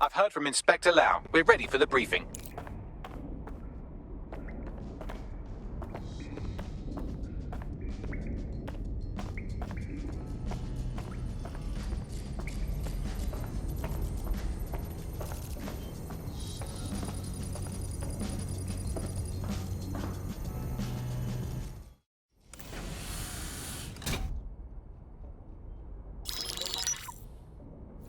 I've heard from Inspector Lau. We're ready for the briefing.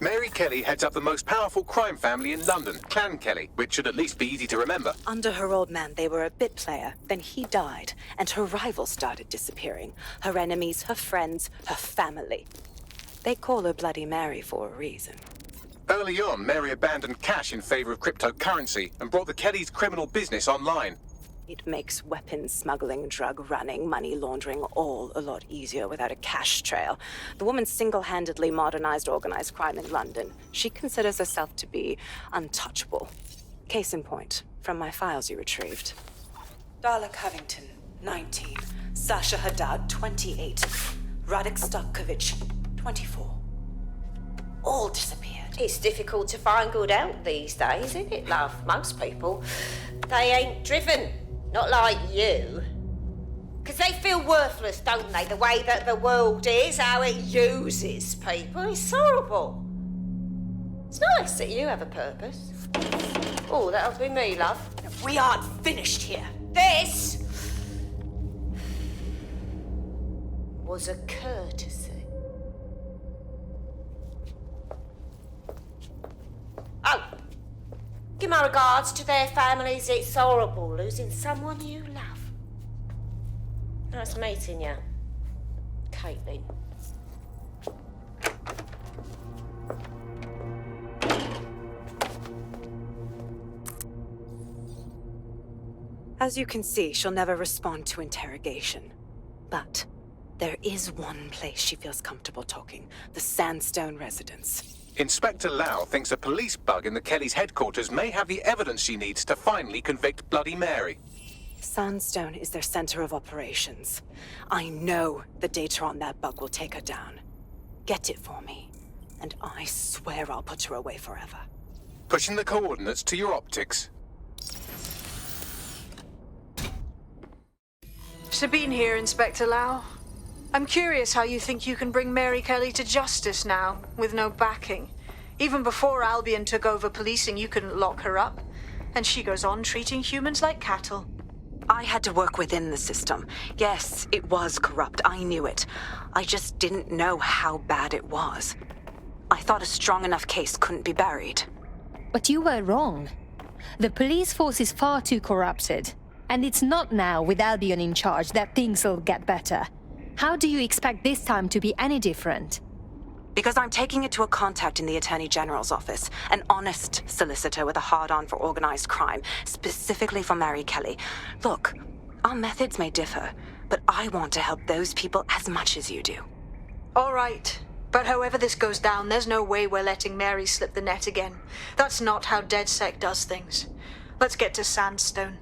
Mary Kelley heads up the most powerful crime family in London, Clan Kelley, which should at least be easy to remember. Under her old man, they were a bit player. Then he died, and her rivals started disappearing. Her enemies, her friends, her family. They call her Bloody Mary for a reason. Early on, Mary abandoned cash in favor of cryptocurrency and brought the Kellys' criminal business online. It makes weapons smuggling, drug running, money laundering all a lot easier without a cash trail. The woman single-handedly modernized organized crime in London. She considers herself to be untouchable. Case in point, from my files you retrieved. Darla Covington, 19. Sasha Haddad, 28. Radek Stokovich, 24. All disappeared. It's difficult to find good help these days, isn't it, love? Most people, they ain't driven. Not like you. Because they feel worthless, don't they? The way that the world is, how it uses people. It's horrible. It's nice that you have a purpose. Oh, that'll be me, love. We aren't finished here. This was a courtesy. Oh. Give my regards to their families. It's horrible losing someone you love. Nice meeting you, Caitlin. As you can see, she'll never respond to interrogation. But there is one place she feels comfortable talking, the Sandstone residence. Inspector Lau thinks a police bug in the Kellys' headquarters may have the evidence she needs to finally convict Bloody Mary. Sandstone is their center of operations. I know the data on that bug will take her down. Get it for me, and I swear I'll put her away forever. Pushing the coordinates to your optics. Sabine here, Inspector Lau. I'm curious how you think you can bring Mary Kelley to justice now, with no backing. Even before Albion took over policing, you couldn't lock her up. And she goes on treating humans like cattle. I had to work within the system. Yes, it was corrupt. I knew it. I just didn't know how bad it was. I thought a strong enough case couldn't be buried. But you were wrong. The police force is far too corrupted. And it's not now, with Albion in charge, that things will get better. How do you expect this time to be any different? Because I'm taking it to a contact in the Attorney General's office, an honest solicitor with a hard-on for organized crime, specifically for Mary Kelley. Look, our methods may differ, but I want to help those people as much as you do. All right. But however this goes down, there's no way we're letting Mary slip the net again. That's not how DedSec does things. Let's get to Sandstone.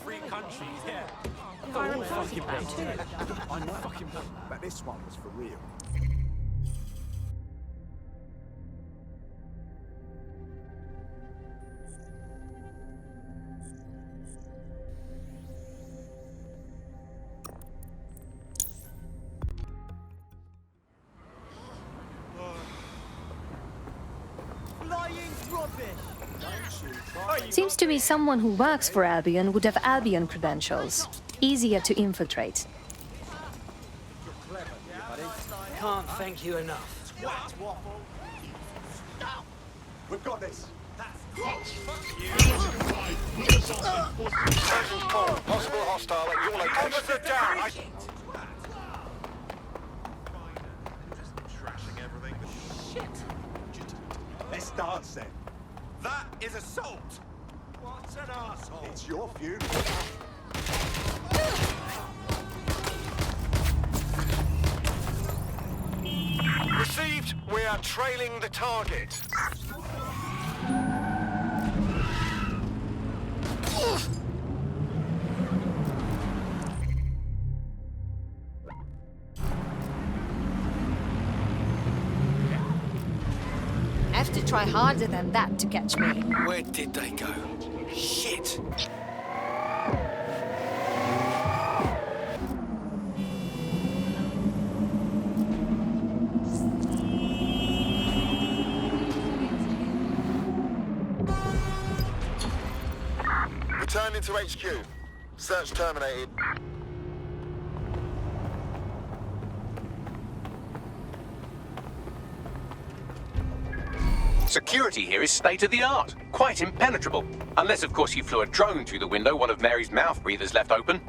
Free countries, yeah. I know fucking but this one was for real. Seems to me someone who works for Albion would have Albion credentials. Easier to infiltrate. Can't thank you enough. We've got this. Possible hostile at your location. Officer down. Trashing everything. Shit. Let's dance then. That is assault. What's an arsehole? It's your funeral. Received. We are trailing the target. try harder than that to catch me. Where did they go? Shit! Returning to HQ. Search terminated. Security here is state-of-the-art, quite impenetrable. Unless, of course, you flew a drone through the window one of Mary's mouth breathers left open.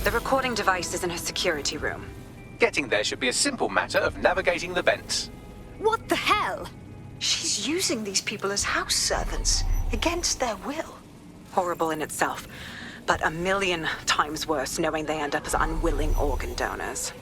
The recording device is in her security room. Getting there should be a simple matter of navigating the vents. What the hell? She's using these people as house servants, against their will. Horrible in itself, but a million times worse knowing they end up as unwilling organ donors.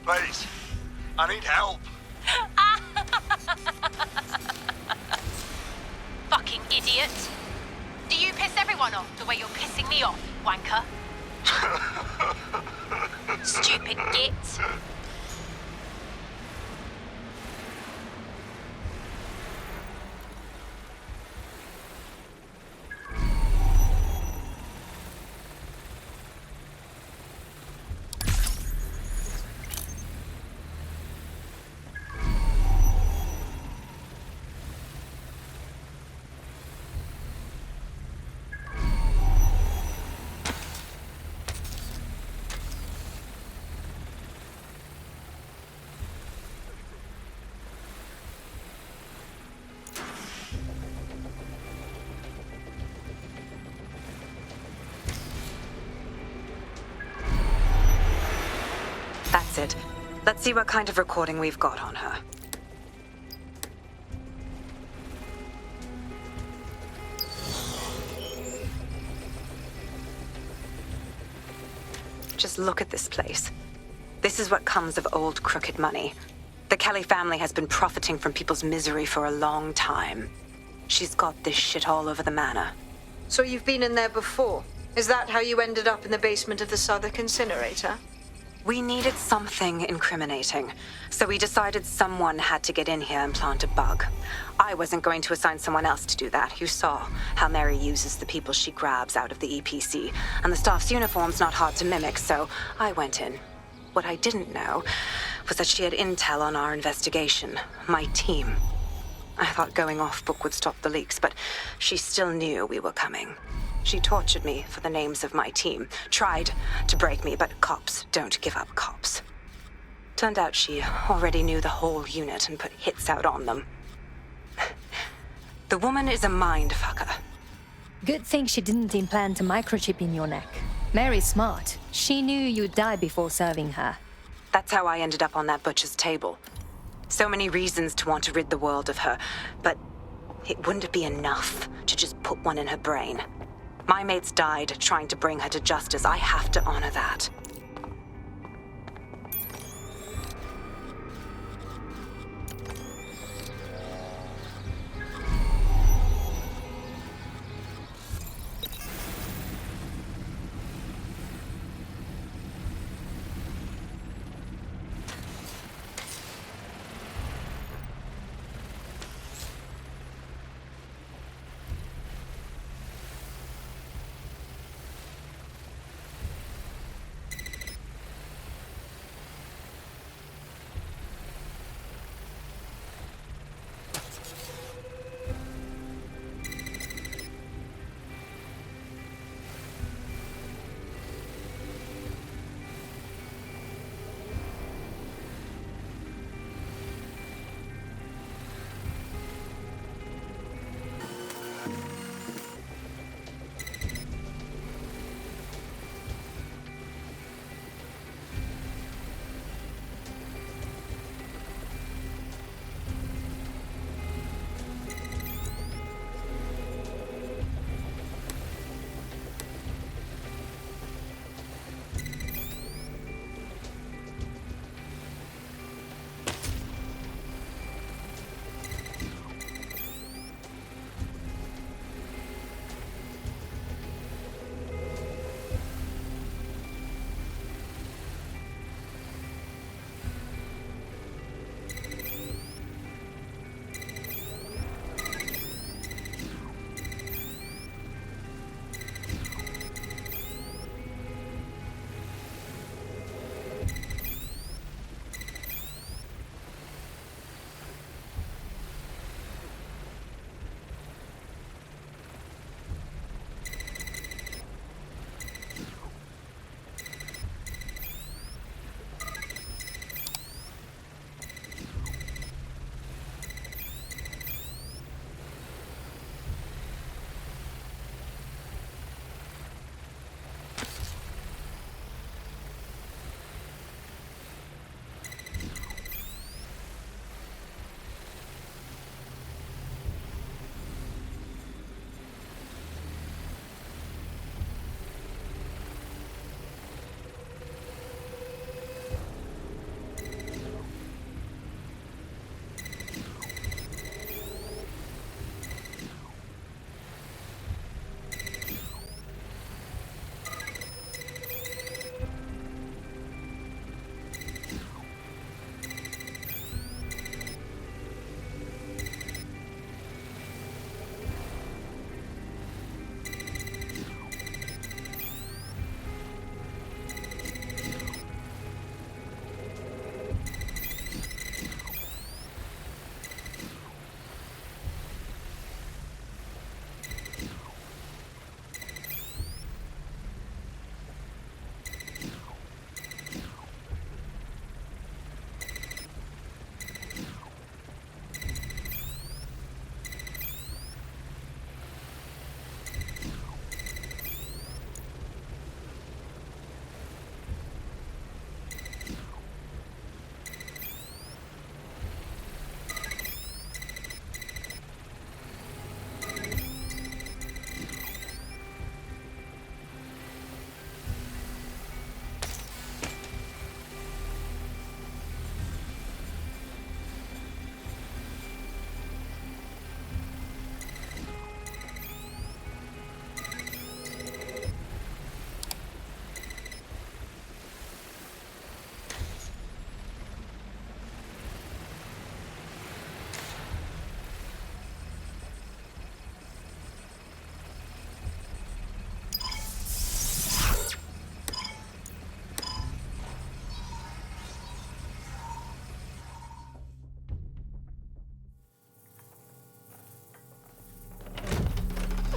Please, I need help. Fucking idiot. Do you piss everyone off the way you're pissing me off, wanker? Stupid git. That's it. Let's see what kind of recording we've got on her. Just look at this place. This is what comes of old crooked money. The Kelley family has been profiting from people's misery for a long time. She's got this shit all over the manor. So you've been in there before? Is that how you ended up in the basement of the Southwark incinerator? We needed something incriminating, so we decided someone had to get in here and plant a bug. I wasn't going to assign someone else to do that. You saw how Mary uses the people she grabs out of the EPC, and the staff's uniform's not hard to mimic, so I went in. What I didn't know was that she had intel on our investigation, my team. I thought going off book would stop the leaks, but she still knew we were coming. She tortured me for the names of my team, tried to break me, but cops don't give up cops. Turned out she already knew the whole unit and put hits out on them. The woman is a mindfucker. Good thing she didn't implant a microchip in your neck. Mary's smart. She knew you'd die before serving her. That's how I ended up on that butcher's table. So many reasons to want to rid the world of her, but it wouldn't be enough to just put one in her brain. My mates died trying to bring her to justice. I have to honor that.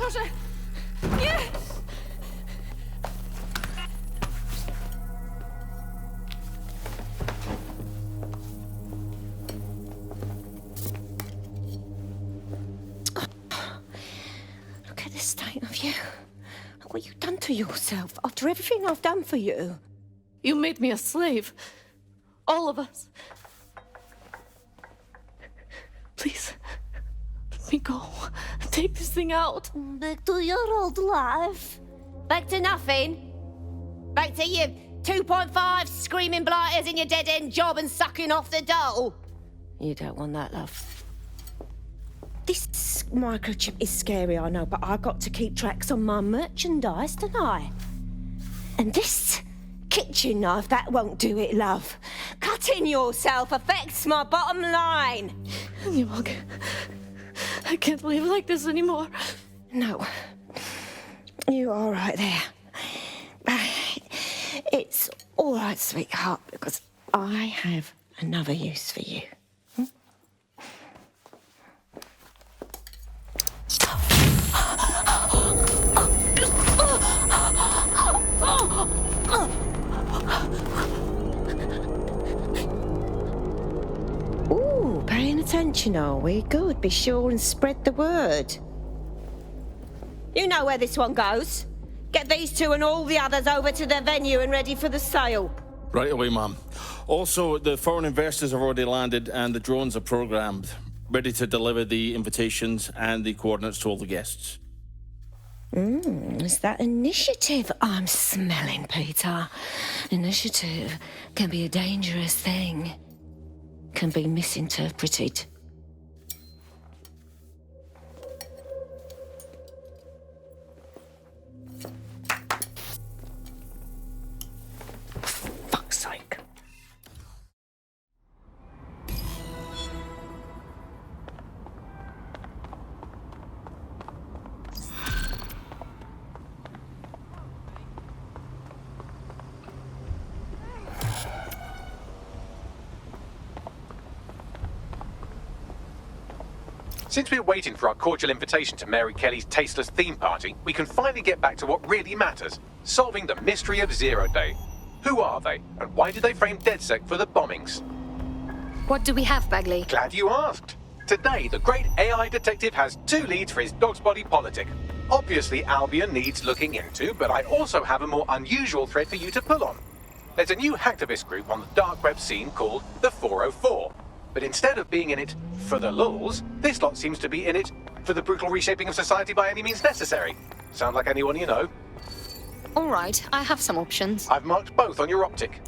Proszę! Nie! Look at the state of you. Look what you've done to yourself after everything I've done for you. You made me a slave. All of us. Please, let me go. Take this thing out. Back to your old life. Back to nothing. Back to you 2.5 screaming blighters in your dead-end job and sucking off the dole. You don't want that, love. This microchip is scary, I know, but I got to keep tracks on my merchandise, don't I? And this kitchen knife, that won't do it, love. Cutting yourself affects my bottom line. I can't live like this anymore. No. You're all right there. It's all right, sweetheart, because I have another use for you. Ooh, paying attention, are we? Good. Be sure and spread the word. You know where this one goes. Get these two and all the others over to their venue and ready for the sale. Right away, Mum. Also, the foreign investors have already landed and the drones are programmed, ready to deliver the invitations and the coordinates to all the guests. It's that initiative I'm smelling, Peter. Initiative can be a dangerous thing. Can be misinterpreted. Fuck's sake. Since we're waiting for our cordial invitation to Mary Kelley's tasteless theme party, we can finally get back to what really matters, solving the mystery of Zero Day. Who are they, and why did they frame DedSec for the bombings? What do we have, Bagley? Glad you asked. Today, the great AI detective has 2 leads for his dog's body politic. Obviously, Albion needs looking into, but I also have a more unusual thread for you to pull on. There's a new hacktivist group on the dark web scene called the 404. But instead of being in it for the lulz, this lot seems to be in it for the brutal reshaping of society by any means necessary. Sound like anyone you know? All right, I have some options. I've marked both on your optic.